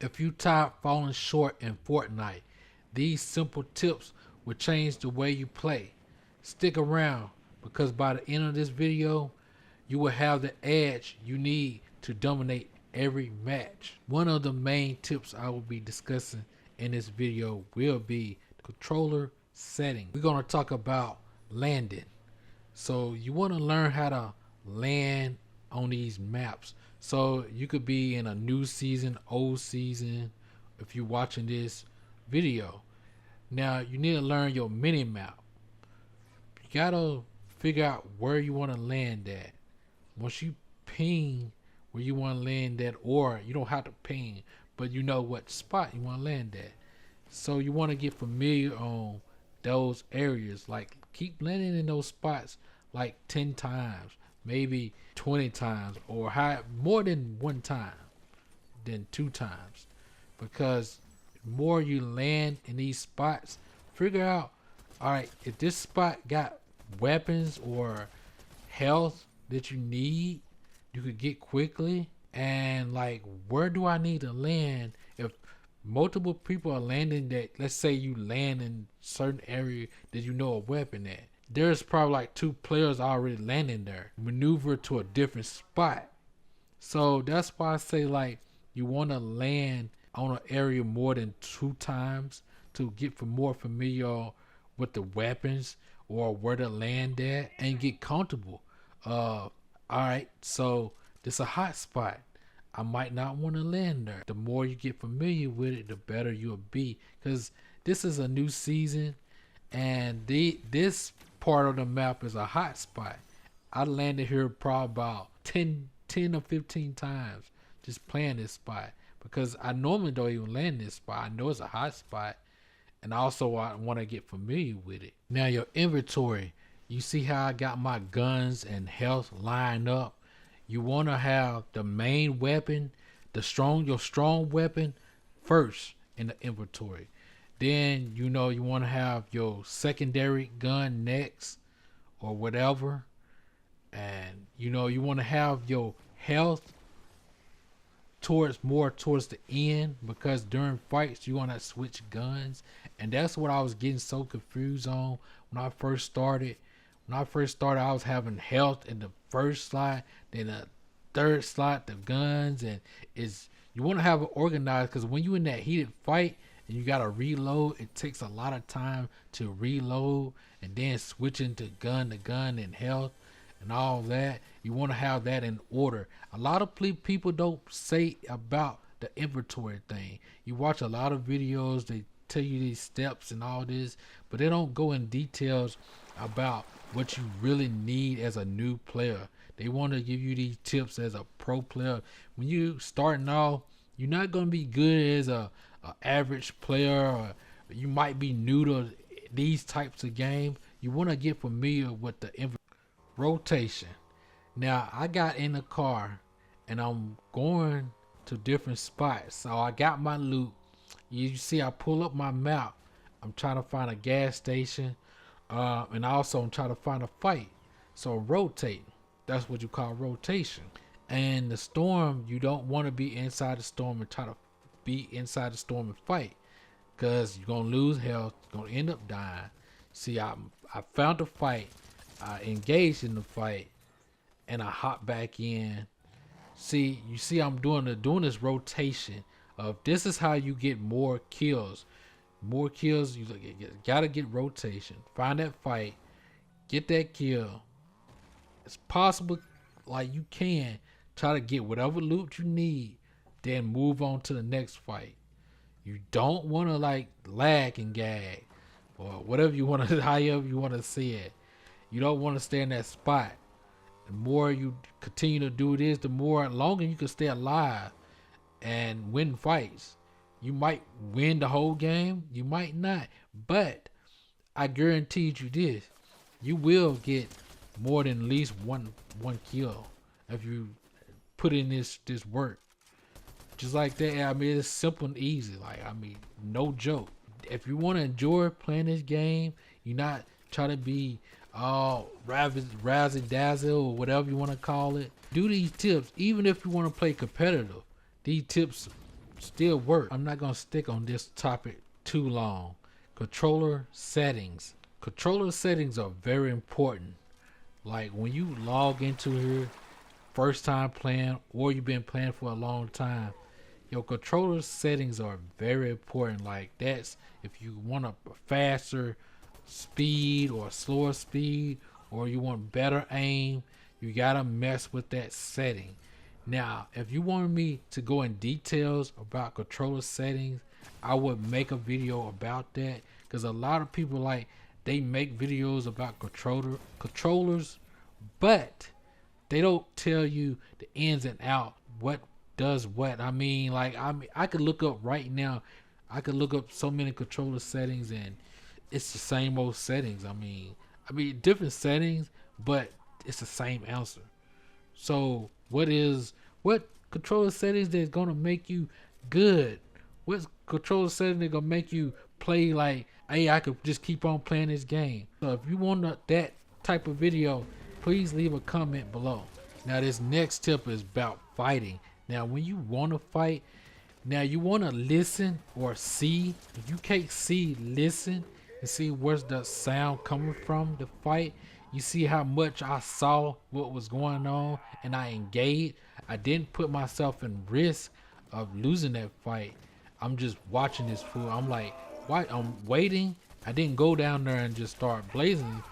If you tired falling short in Fortnite, these simple tips will change the way you play. Stick around because by the end of this video, you will have the edge you need to dominate every match. One of the main tips I will be discussing in this video will be the controller setting. We're going to talk about landing. So you want to learn how to land on these maps. So you could be in a new season, old season, if you're watching this video. Now you need to learn your mini map. You gotta figure out where you want to land at. Once you ping where you want to land at, or you don't have to ping, but you know what spot you want to land at. So you want to get familiar on those areas. Like keep landing in those spots like 10 times, maybe 20 times, or more than one time than 2 times. Because the more you land in these spots, figure out, all right, if this spot got weapons or health that you need, you could get quickly, and like, where do I need to land if multiple people are landing that, let's say you land in certain area that you know a weapon at. There's probably like 2 players already landing there. Maneuver to a different spot. So that's why I say like you want to land on an area more than 2 times to get more familiar with the weapons or where to land at and get comfortable. Alright, so this a hot spot. I might not want to land there. The more you get familiar with it, the better you'll be. Because this is a new season, and this part of the map is a hot spot. I landed here probably about 10 or 15 times just playing this spot. Because I normally don't even land this spot. I know it's a hot spot. And also I want to get familiar with it. Now your inventory. You see how I got my guns and health lined up? You want to have the main weapon, your strong weapon first in the inventory. Then you want to have your secondary gun next or whatever. And you want to have your health towards the end, because during fights you want to switch guns. And that's what I was getting so confused on when I first started. When I first started, I was having health in the first slot, then the third slot, the guns, and you want to have it organized, because when you're in that heated fight and you gotta reload, it takes a lot of time to reload, and then switching to gun and health and all that. You want to have that in order. A lot of people don't say about the inventory thing. You watch a lot of videos, they tell you these steps and all this, but they don't go in details about what you really need as a new player. They want to give you these tips as a pro player. When you starting off, you're not going to be good as a average player, or you might be new to these types of games. You want to get familiar with the rotation. Now I got in the car and I'm going to different spots. So I got my loot. You see I pull up my map. I'm trying to find a gas station. And also I'm trying to find a fight. So rotate. That's what you call rotation. And the storm, you don't want to be inside the storm and try to be inside the storm and fight, because you're going to lose health. You're going to end up dying. See, I found a fight. I engaged in the fight, and I hop back in. See, you see I'm doing this rotation of, this is how you get more kills. More kills, you gotta get rotation. Find that fight, get that kill. It's possible, like you can try to get whatever loot you need, then move on to the next fight. You don't want to like lag and gag, or whatever you want to, however you want to see it. You don't want to stay in that spot. The more you continue to do this, the longer you can stay alive and win fights. You might win the whole game, you might not, but I guarantee you this: you will get more than at least one kill if you put in this work. Just like that. I mean, it's simple and easy. Like, I mean, no joke. If you want to enjoy playing this game, you're not trying to be all razzle dazzle or whatever you want to call it. Do these tips, even if you want to play competitive. These tips still work. I'm not gonna stick on this topic too long. Controller settings. Controller settings are very important. Like when you log into here, first time playing, or you've been playing for a long time, your controller settings are very important. Like that's if you want a faster speed or slower speed, or you want better aim, you gotta mess with that setting. Now, if you wanted me to go in details about controller settings, I would make a video about that, because a lot of people, like, they make videos about controllers, but they don't tell you the ins and out, what does what. I could look up right now. I could look up so many controller settings, and it's the same old settings. I mean different settings, but it's the same answer. So what controller settings that's gonna make you good? What controller setting that gonna make you play like, hey, I could just keep on playing this game? So if you want that type of video, please leave a comment below. Now this next tip is about fighting. Now when you want to fight, now you want to listen or see. If you can't see, listen and see where's the sound coming from the fight. You see how much I saw what was going on and I engaged. I didn't put myself in risk of losing that fight. I'm just watching this fool. I'm like, why? I'm waiting. I didn't go down there and just start blazing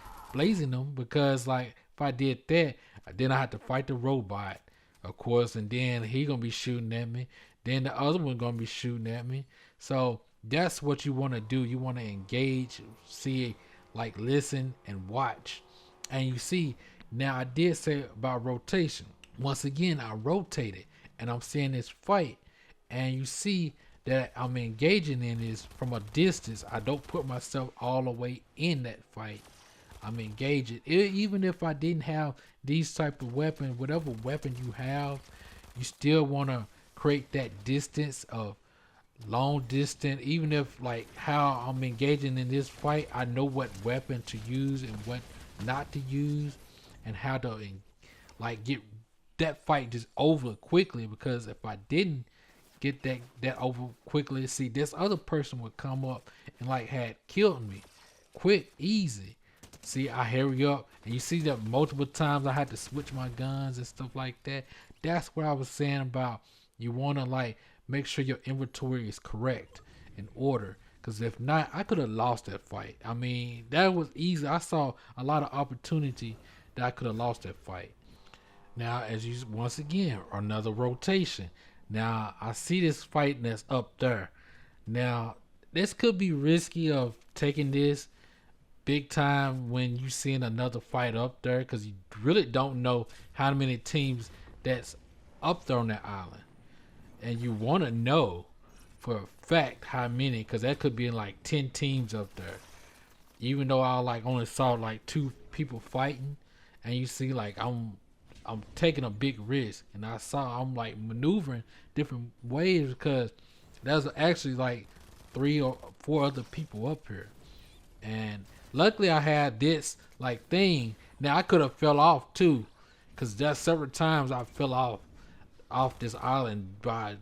them, because like if I did that, then I had to fight the robot, of course, and then he gonna be shooting at me. Then the other one gonna be shooting at me. So that's what you want to do. You want to engage, see, like listen and watch. And you see, now I did say about rotation. Once again, I rotated and I'm seeing this fight, and you see that I'm engaging in this from a distance. I don't put myself all the way in that fight. I'm engaging. Even if I didn't have these type of weapon, whatever weapon you have, you still want to create that distance of long distance. Even if like how I'm engaging in this fight, I know what weapon to use and what not to use, and how to like get that fight just over quickly. Because if I didn't get that over quickly, see, this other person would come up and like had killed me quick, easy. See, I hurry up, and you see that multiple times I had to switch my guns and stuff like that. That's what I was saying about, you want to like make sure your inventory is correct, in order. Because if not, I could have lost that fight. I mean, that was easy. I saw a lot of opportunity that I could have lost that fight. Now, as you, once again, another rotation. Now, I see this fight that's up there. Now, this could be risky of taking this big time when you seeing another fight up there, because you really don't know how many teams that's up there on that island. And you want to know for a fact how many, because that could be like 10 teams up there. Even though I like only saw like 2 people fighting, and you see like I'm taking a big risk, and I'm like maneuvering different ways, because there's actually like 3 or 4 other people up here. And luckily I had this like thing. Now I could have fell off too, because there's several times I fell off this island by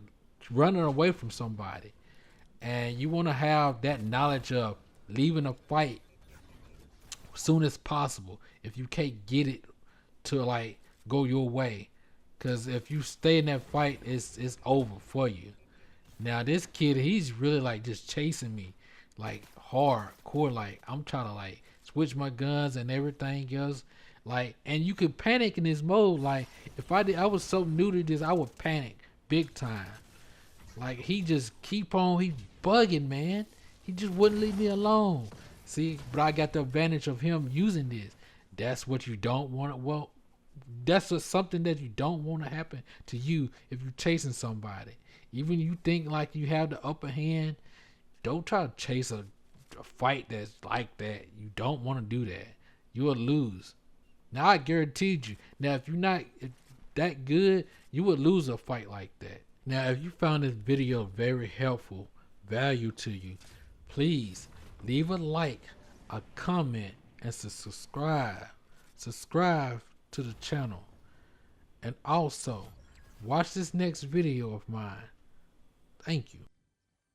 running away from somebody. And you want to have that knowledge of leaving a fight as soon as possible if you can't get it to like go your way, because if you stay in that fight, it's over for you. Now this kid, he's really like just chasing me like hardcore. Like I'm trying to like switch my guns and everything else. Like, and you could panic in this mode. Like if I was so new to this, I would panic big time. Like he just he bugging, man. He just wouldn't leave me alone. See, but I got the advantage of him using this. That's what you don't want. Well, that's something that you don't want to happen to you if you're chasing somebody. Even you think like you have the upper hand, don't try to chase a fight that's like that. You don't want to do that. You'll lose. Now I guaranteed you. Now if you're not that good, you would lose a fight like that. Now if you found this video very helpful, value to you, please leave a like, a comment, and subscribe. Subscribe to the channel. And also watch this next video of mine. Thank you.